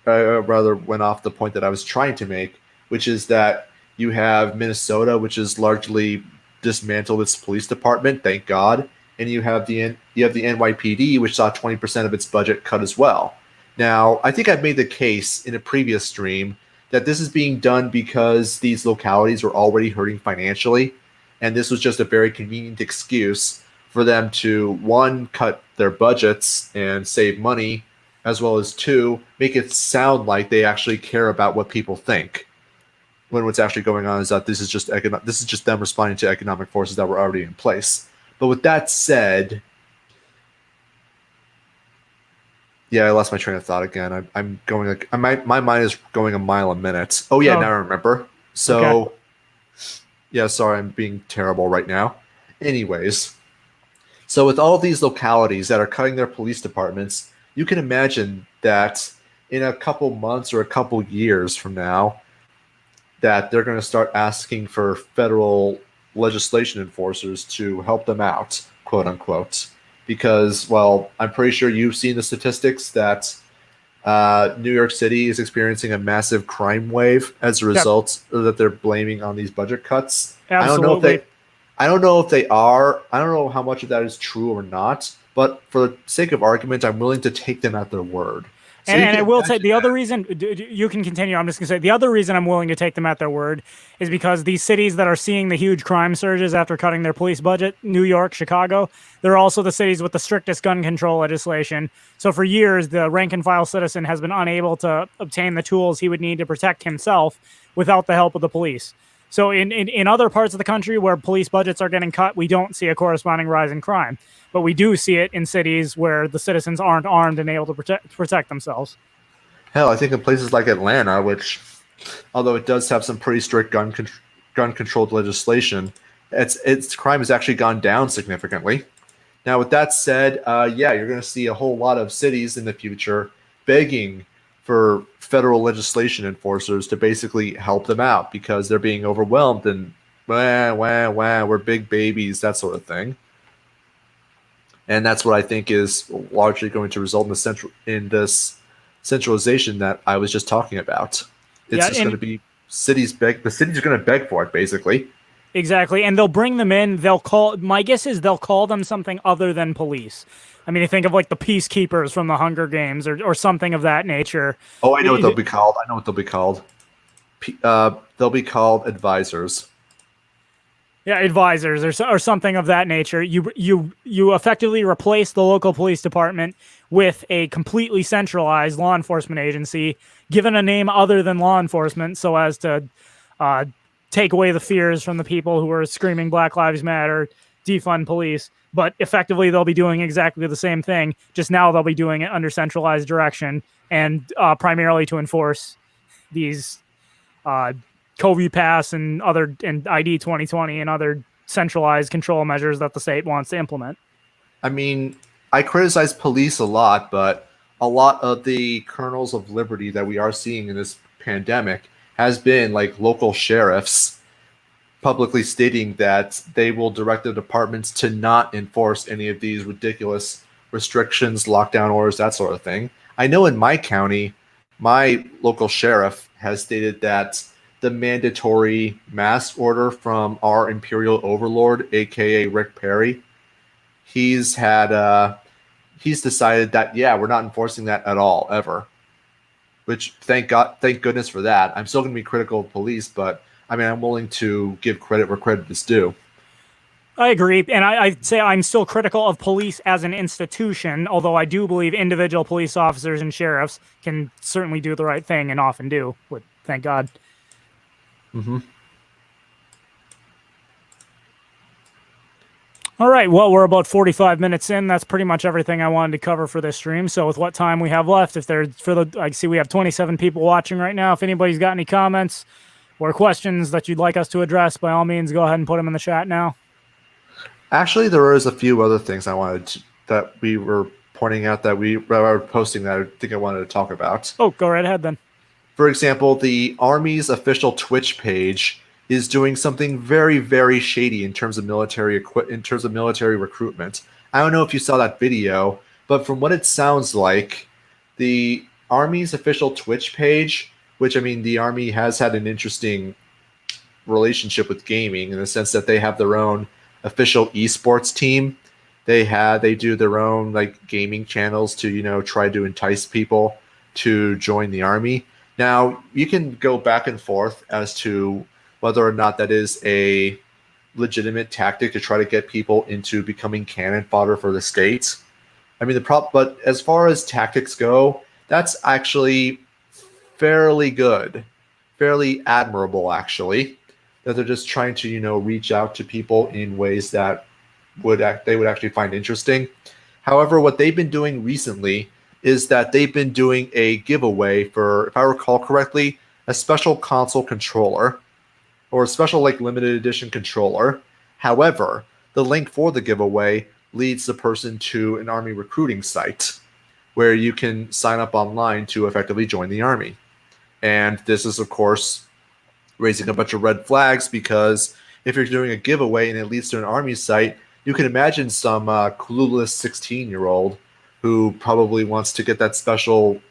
rather went off the point that I was trying to make, which is that you have Minnesota, which is largely dismantled its police department, thank God, and you have the NYPD, which saw 20% of its budget cut as well. Now, I think I've made the case in a previous stream that this is being done because these localities were already hurting financially, and this was just a very convenient excuse for them to, one, cut their budgets and save money, as well as two, make it sound like they actually care about what people think. When what's actually going on is that this is just them responding to economic forces that were already in place. But with that said, yeah, I lost my train of thought again. I'm going like my mind is going a mile a minute. Oh yeah, now I remember. So, okay. yeah, sorry, I'm being terrible right now. Anyways, so with all these localities that are cutting their police departments, you can imagine that in a couple months or a couple years from now, that they're going to start asking for federal legislation enforcers to help them out, quote unquote. Because, well, I'm pretty sure you've seen the statistics that New York City is experiencing a massive crime wave as a Yep. result that they're blaming on these budget cuts. Absolutely. I don't know if they are. I don't know how much of that is true or not. But for the sake of argument, I'm willing to take them at their word. So And I will say imagine the other that. reason you can continue. I'm just going to say the other reason I'm willing to take them at their word is because these cities that are seeing the huge crime surges after cutting their police budget, New York, Chicago, they're also the cities with the strictest gun control legislation. So for years, the rank and file citizen has been unable to obtain the tools he would need to protect himself without the help of the police. So in other parts of the country where police budgets are getting cut, we don't see a corresponding rise in crime. But we do see it in cities where the citizens aren't armed and able to protect themselves. Hell, I think in places like Atlanta, which, although it does have some pretty strict gun controlled legislation, its crime has actually gone down significantly. Now, with that said, yeah, you're going to see a whole lot of cities in the future begging for federal legislation enforcers to basically help them out because they're being overwhelmed and we're big babies, that sort of thing. And that's what I think is largely going to result in this centralization that I was just talking about. It's Yeah, just going and to be the cities are going to beg for it, basically. exactly. And they'll bring them in. My guess is they'll call them something other than police. I mean, you think of like the peacekeepers from the Hunger Games or something of that nature. Oh, I know what they'll be called. I know what they'll be called. They'll be called advisors. Yeah, advisors or something of that nature. You effectively replace the local police department with a completely centralized law enforcement agency, given a name other than law enforcement, so as to take away the fears from the people who are screaming Black Lives Matter, defund police. But effectively, they'll be doing exactly the same thing. Just now, they'll be doing it under centralized direction and primarily to enforce these COVID Pass and ID 2020 and other centralized control measures that the state wants to implement. I mean, I criticize police a lot, but a lot of the kernels of liberty that we are seeing in this pandemic has been like local sheriffs publicly stating that they will direct their departments to not enforce any of these ridiculous restrictions, lockdown orders, that sort of thing. I know in my county, my local sheriff has stated that the mandatory mask order from our imperial overlord, aka Rick Perry, he's decided that, yeah, we're not enforcing that at all ever. Which thank goodness for that. I'm still going to be critical of police, but I mean, I'm willing to give credit where credit is due. I agree, and I'd say I'm still critical of police as an institution, although I do believe individual police officers and sheriffs can certainly do the right thing and often do. Thank God. Mm-hmm. All right. Well, we're about 45 minutes in. That's pretty much everything I wanted to cover for this stream. So with what time we have left, I see we have 27 people watching right now. If anybody's got any comments or questions that you'd like us to address, by all means, go ahead and put them in the chat now. Actually, there is a few other things that we were pointing out that we were posting that I think I wanted to talk about. Oh, go right ahead then. For example, the Army's official Twitch page is doing something very, very shady in terms of military recruitment. I don't know if you saw that video, but from what it sounds like, the Army's official Twitch page, which, I mean, the Army has had an interesting relationship with gaming in the sense that they have their own official esports team. They do their own like gaming channels to, you know, try to entice people to join the Army. Now, you can go back and forth as to whether or not that is a legitimate tactic to try to get people into becoming cannon fodder for the states. I mean, but as far as tactics go, that's actually fairly good, fairly admirable, actually, that they're just trying to, you know, reach out to people in ways that they would actually find interesting. However, what they've been doing recently is that they've been doing a giveaway for, if I recall correctly, a special console controller or a special like limited edition controller. However, the link for the giveaway leads the person to an Army recruiting site where you can sign up online to effectively join the Army. And this is, of course, raising a bunch of red flags because if you're doing a giveaway and it leads to an Army site, you can imagine some clueless 16-year-old who probably wants to get some special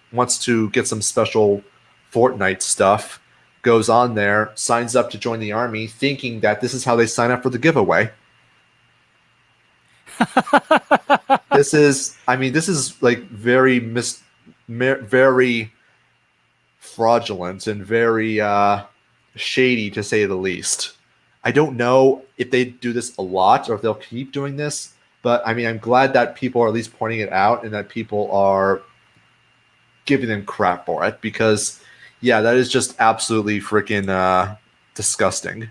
Fortnite stuff, goes on there, signs up to join the Army, thinking that this is how they sign up for the giveaway. This is like very fraudulent and very shady, to say the least. I don't know if they do this a lot or if they'll keep doing this, but I mean, I'm glad that people are at least pointing it out and that people are giving them crap for it because, yeah, that is just absolutely freaking disgusting.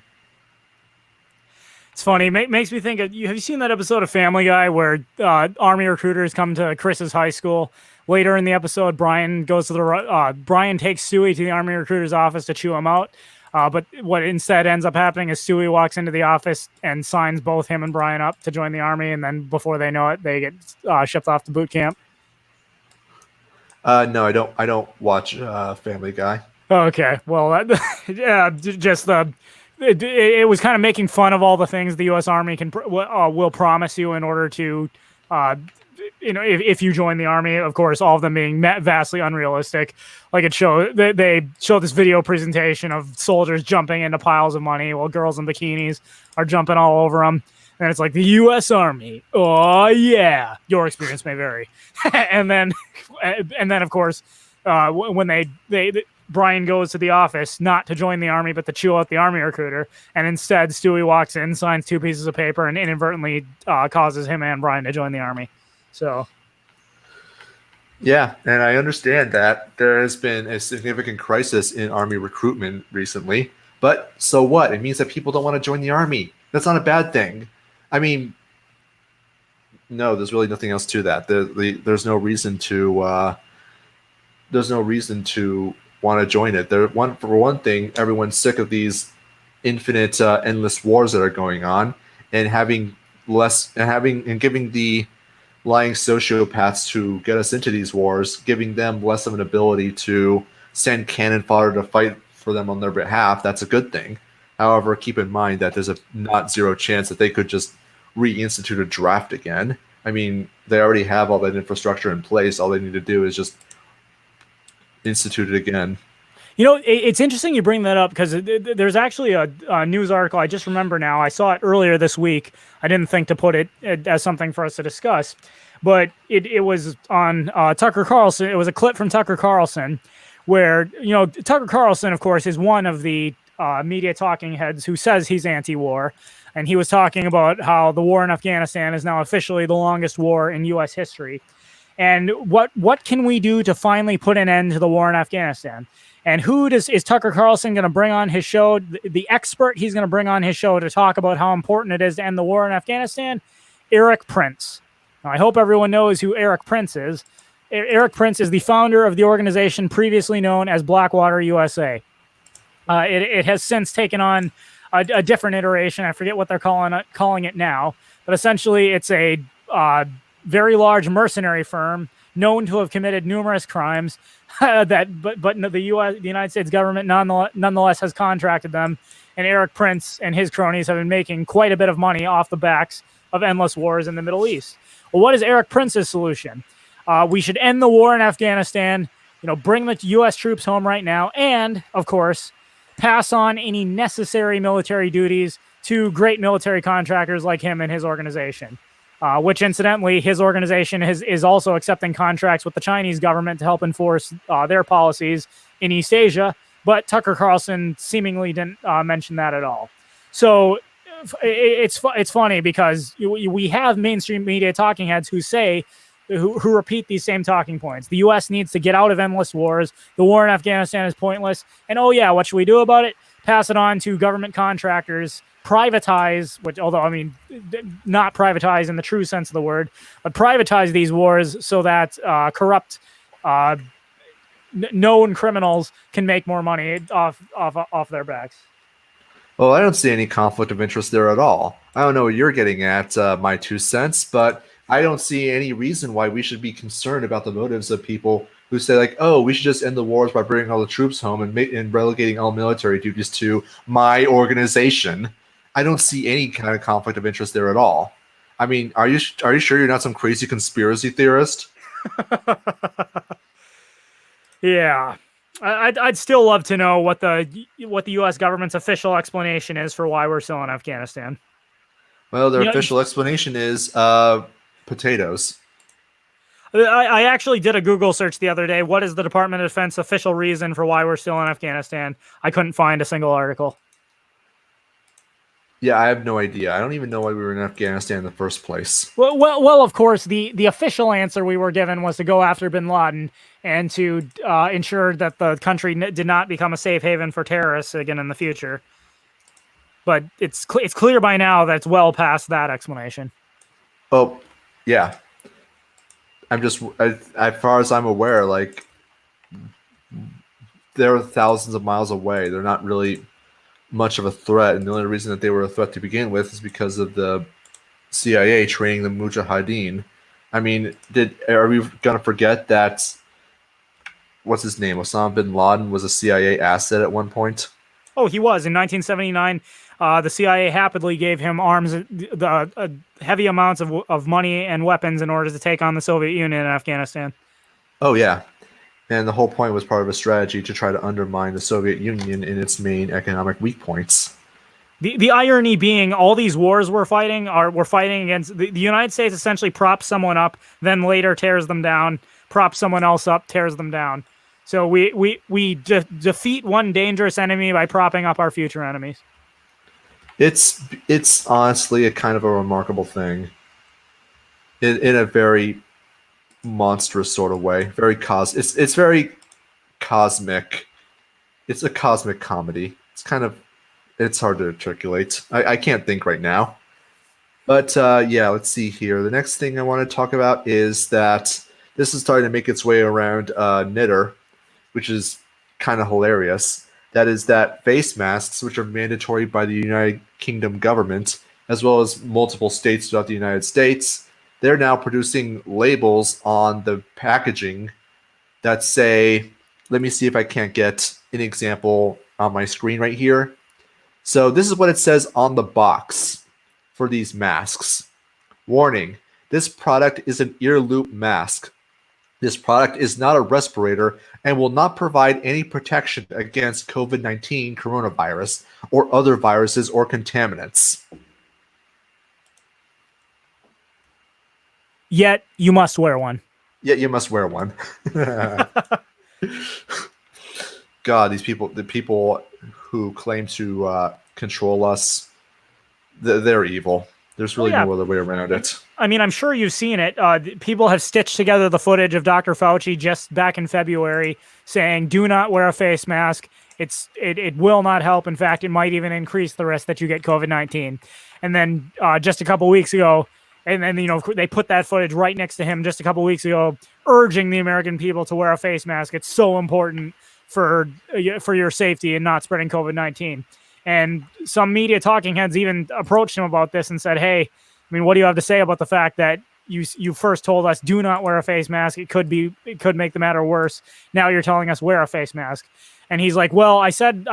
It's funny. It makes me think of, have you seen that episode of Family Guy where Army recruiters come to Chris's high school? Later in the episode, Brian takes Stewie to the Army recruiter's office to chew him out. But what instead ends up happening is Stewie walks into the office and signs both him and Brian up to join the Army, and then before they know it, they get shipped off to boot camp. No, I don't watch Family Guy. Okay, well, yeah, just it was kind of making fun of all the things the U.S. Army will promise you in order to, if you join the Army. Of course, all of them being vastly unrealistic. Like they show this video presentation of soldiers jumping into piles of money while girls in bikinis are jumping all over them. And it's like the U.S. Army. Oh yeah, your experience may vary. and then of course, when Brian goes to the office not to join the Army but to chew out the Army recruiter, and instead Stewie walks in, signs 2 pieces of paper, and inadvertently causes him and Brian to join the Army. So. Yeah, and I understand that there has been a significant crisis in Army recruitment recently, but so what? It means that people don't want to join the Army. That's not a bad thing. I mean, no, there's really nothing else to that. There's no reason to want to join it. For one thing, everyone's sick of these infinite, endless wars that are going on, and giving the lying sociopaths who get us into these wars, giving them less of an ability to send cannon fodder to fight for them on their behalf. That's a good thing. However, keep in mind that there's a not zero chance that they could just reinstitute a draft again. I mean, they already have all that infrastructure in place. All they need to do is just institute it again. You know, it's interesting you bring that up because there's actually a news article. I just remember now. I saw it earlier this week. I didn't think to put it as something for us to discuss, but it was on Tucker Carlson. It was a clip from Tucker Carlson where, Tucker Carlson, of course, is one of the media talking heads who says he's anti-war. And he was talking about how the war in Afghanistan is now officially the longest war in U.S. history. And what can we do to finally put an end to the war in Afghanistan? And is Tucker Carlson going to bring on his show? The expert he's going to bring on his show to talk about how important it is to end the war in Afghanistan Eric Prince. Now, I hope everyone knows who Eric Prince is. Eric Prince is the founder of the organization previously known as Blackwater USA. It has since taken on a different iteration. I forget what they're calling it now, but essentially it's a very large mercenary firm known to have committed numerous crimes. But the United States government nonetheless has contracted them, and Eric Prince and his cronies have been making quite a bit of money off the backs of endless wars in the Middle East. Well, what is Eric Prince's solution? We should end the war in Afghanistan, bring the U.S. troops home right now, and, of course, pass on any necessary military duties to great military contractors like him and his organization, which, incidentally, his organization is also accepting contracts with the Chinese government to help enforce their policies in East Asia, but Tucker Carlson seemingly didn't mention that at all. So it's funny because we have mainstream media talking heads who repeat these same talking points. The U.S. needs to get out of endless wars. The war in Afghanistan is pointless. And oh yeah, what should we do about it? Pass it on to government contractors, privatize, not privatize in the true sense of the word, but privatize these wars so that corrupt known criminals can make more money off their backs. Well, I don't see any conflict of interest there at all. I don't know what you're getting at, my 2 cents, but I don't see any reason why we should be concerned about the motives of people who say, like, oh, we should just end the wars by bringing all the troops home and relegating all military duties to my organization. I don't see any kind of conflict of interest there at all. I mean, are you sure you're not some crazy conspiracy theorist? Yeah. I'd still love to know what the U.S. government's official explanation is for why we're still in Afghanistan. Well, their official explanation is potatoes. I actually did a Google search the other day. What is the Department of Defense official reason for why we're still in Afghanistan? I couldn't find a single article. Yeah, I have no idea. I don't even know why we were in Afghanistan in the first place. Well, of course, the official answer we were given was to go after bin Laden and to ensure that the country did not become a safe haven for terrorists again in the future. But it's clear by now that it's well past that explanation. Oh, yeah. I'm just, as far as I'm aware, like, they're thousands of miles away. They're not really much of a threat, and the only reason that they were a threat to begin with is because of the CIA training the Mujahideen. I mean, are we gonna forget that? What's his name? Osama bin Laden was a CIA asset at one point. Oh, he was in 1979. The CIA happily gave him arms, heavy amounts of money and weapons in order to take on the Soviet Union in Afghanistan. Oh yeah. And the whole point was part of a strategy to try to undermine the Soviet Union in its main economic weak points. The irony being, all these wars we're fighting against the United States. Essentially props someone up, then later tears them down. Props someone else up, tears them down. So we defeat one dangerous enemy by propping up our future enemies. It's honestly a kind of a remarkable thing. In a very monstrous sort of way. It's very cosmic. It's a cosmic comedy. It's hard to articulate. I can't think right now. But yeah, let's see here. The next thing I want to talk about is that this is starting to make its way around Knitter, which is kind of hilarious. That is that face masks, which are mandatory by the United Kingdom government, as well as multiple states throughout the United States, they're now producing labels on the packaging that say, let me see if I can't get an example on my screen right here. So this is what it says on the box for these masks. Warning, this product is an ear loop mask. This product is not a respirator and will not provide any protection against COVID-19 coronavirus or other viruses or contaminants. Yet you must wear one. Yet you must wear one. God, the people who claim to control us, they're evil. There's really no other way around it. I mean, I'm sure you've seen it. People have stitched together the footage of Dr. Fauci just back in February saying, do not wear a face mask. It will not help. In fact, it might even increase the risk that you get COVID-19. And then just a couple weeks ago, And then, they put that footage right next to him just a couple weeks ago, urging the American people to wear a face mask. It's so important for your safety and not spreading COVID-19. And some media talking heads even approached him about this and said, hey, I mean, what do you have to say about the fact that you first told us do not wear a face mask? It could make the matter worse. Now you're telling us wear a face mask. And he's like, well, I said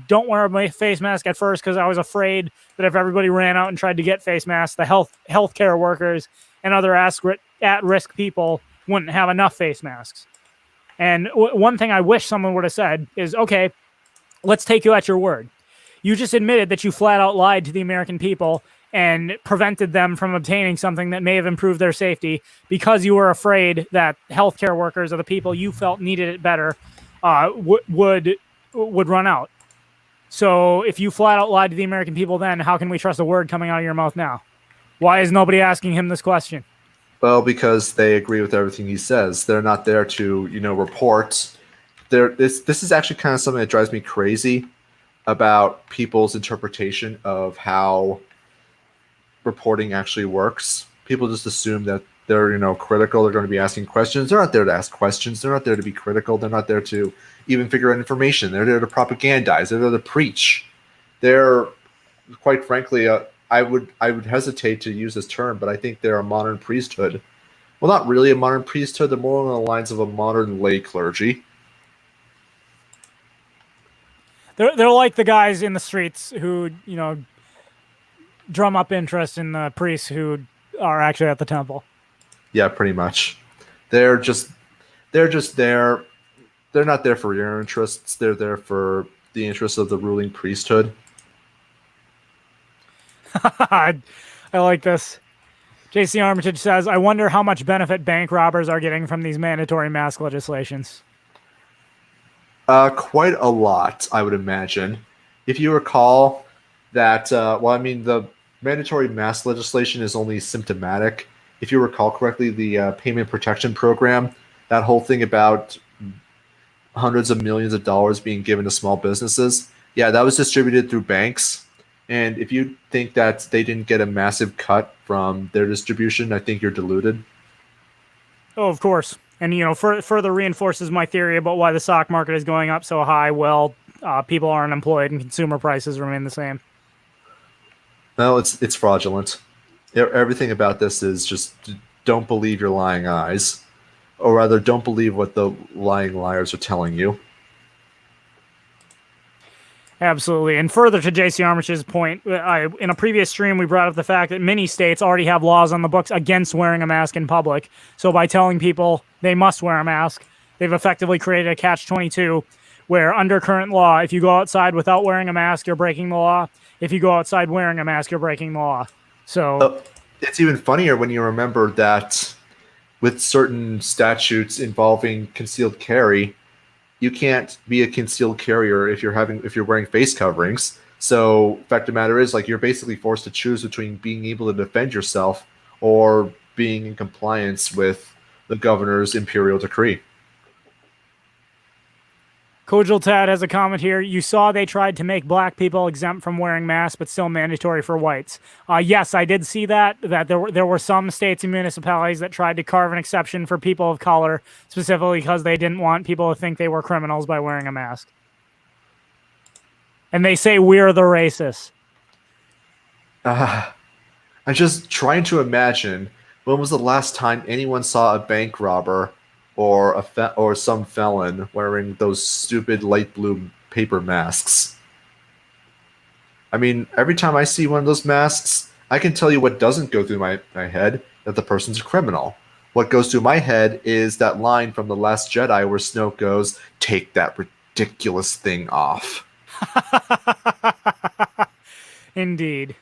don't wear a face mask at first because I was afraid that if everybody ran out and tried to get face masks, the healthcare workers and other at-risk people wouldn't have enough face masks. And one thing I wish someone would have said is, okay, let's take you at your word. You just admitted that you flat out lied to the American people and prevented them from obtaining something that may have improved their safety because you were afraid that healthcare workers or the people you felt needed it better would run out. So if you flat out lied to the American people then, how can we trust a word coming out of your mouth now? Why is nobody asking him this question? Well, because they agree with everything he says. They're not there to, report. This is actually kind of something that drives me crazy about people's interpretation of how reporting actually works. People just assume that they're, critical. They're going to be asking questions. They're not there to ask questions. They're not there to be critical. They're not there to even figure out information. They're there to propagandize. They're there to preach. They're, quite frankly, I would hesitate to use this term, but I think they're a modern priesthood. Well, not really a modern priesthood. They're more along the lines of a modern lay clergy. They're like the guys in the streets who, drum up interest in the priests who are actually at the temple. Yeah, pretty much. They're just there. They're not there for your interests. They're there for the interests of the ruling priesthood. I like this. JC Armitage says, I wonder how much benefit bank robbers are getting from these mandatory mask legislations. Quite a lot, I would imagine. If you recall that, the mandatory mask legislation is only symptomatic. If you recall correctly, the payment protection program, that whole thing about hundreds of millions of dollars being given to small businesses, yeah, that was distributed through banks. And if you think that they didn't get a massive cut from their distribution, I think you're deluded. Oh, of course. And, further reinforces my theory about why the stock market is going up so high. Well, people are unemployed and consumer prices remain the same. No, it's fraudulent. Everything about this is just don't believe your lying eyes. Or rather, don't believe what the lying liars are telling you. Absolutely. And further to JC Armichage's point, in a previous stream, we brought up the fact that many states already have laws on the books against wearing a mask in public. So by telling people they must wear a mask, they've effectively created a catch-22 where under current law, if you go outside without wearing a mask, you're breaking the law. If you go outside wearing a mask, you're breaking the law. So it's even funnier when you remember that with certain statutes involving concealed carry, you can't be a concealed carrier if you're wearing face coverings. So, fact of the matter is, you're basically forced to choose between being able to defend yourself or being in compliance with the governor's imperial decree. Kojal Tad has a comment here. You saw they tried to make black people exempt from wearing masks, but still mandatory for whites. Yes, I did see that there were some states and municipalities that tried to carve an exception for people of color, specifically because they didn't want people to think they were criminals by wearing a mask. And they say we're the racists. I'm just trying to imagine when was the last time anyone saw a bank robber or some felon wearing those stupid light blue paper masks. I mean, every time I see one of those masks, I can tell you what doesn't go through my head, that the person's a criminal. What goes through my head is that line from The Last Jedi where Snoke goes, "Take that ridiculous thing off." Indeed.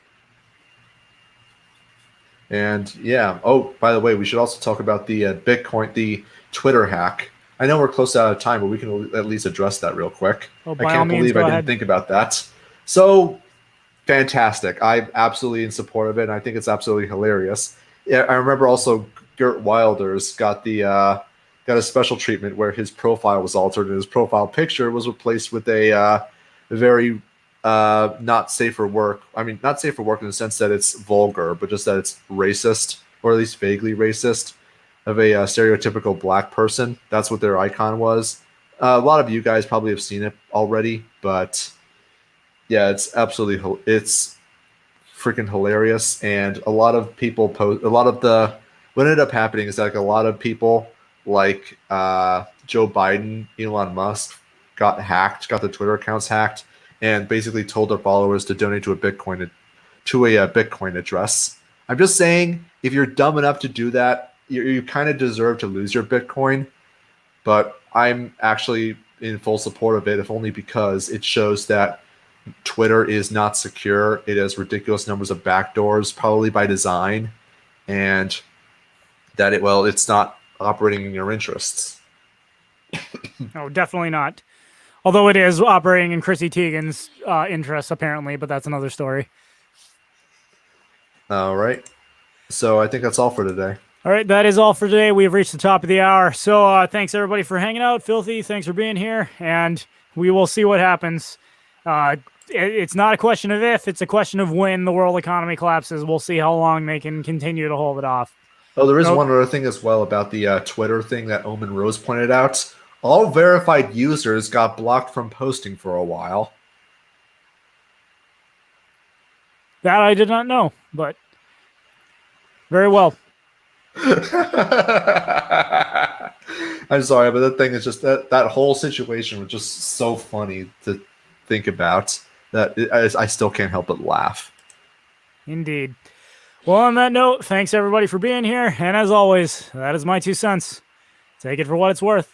And yeah, oh, by the way, we should also talk about the Bitcoin, the Twitter hack. I know we're close out of time, but we can at least address that real quick. Well, I can't believe I didn't think about that. So fantastic. I'm absolutely in support of it, and I think it's absolutely hilarious. Yeah, I remember also Gert Wilders got a special treatment where his profile was altered and his profile picture was replaced with a very not safe for work. I mean, not safe for work in the sense that it's vulgar, but just that it's racist, or at least vaguely racist, of a stereotypical black person. That's what their icon was. A lot of you guys probably have seen it already, but yeah, it's absolutely it's freaking hilarious. And a lot of people post a lot of the what ended up happening is like a lot of people like Joe Biden, Elon Musk got hacked, got their Twitter accounts hacked, and basically told their followers to donate to a Bitcoin address. I'm just saying, if you're dumb enough to do that, you kind of deserve to lose your Bitcoin. But I'm actually in full support of it, if only because it shows that Twitter is not secure. It has ridiculous numbers of backdoors, probably by design, and that it's not operating in your interests. No, definitely not. Although it is operating in Chrissy Teigen's interests, apparently, but that's another story. All right. So I think that's all for today. All right, that is all for today. We've reached the top of the hour. So thanks, everybody, for hanging out. Filthy, thanks for being here. And we will see what happens. It's not a question of if, it's a question of when the world economy collapses. We'll see how long they can continue to hold it off. Oh, there is one other thing as well about the Twitter thing that Omen Rose pointed out. All verified users got blocked from posting for a while. That I did not know, but very well. I'm sorry, but the thing is just that whole situation was just so funny to think about that I still can't help but laugh. Indeed. Well, on that note, thanks everybody for being here. And as always, that is my 2 cents. Take it for what it's worth.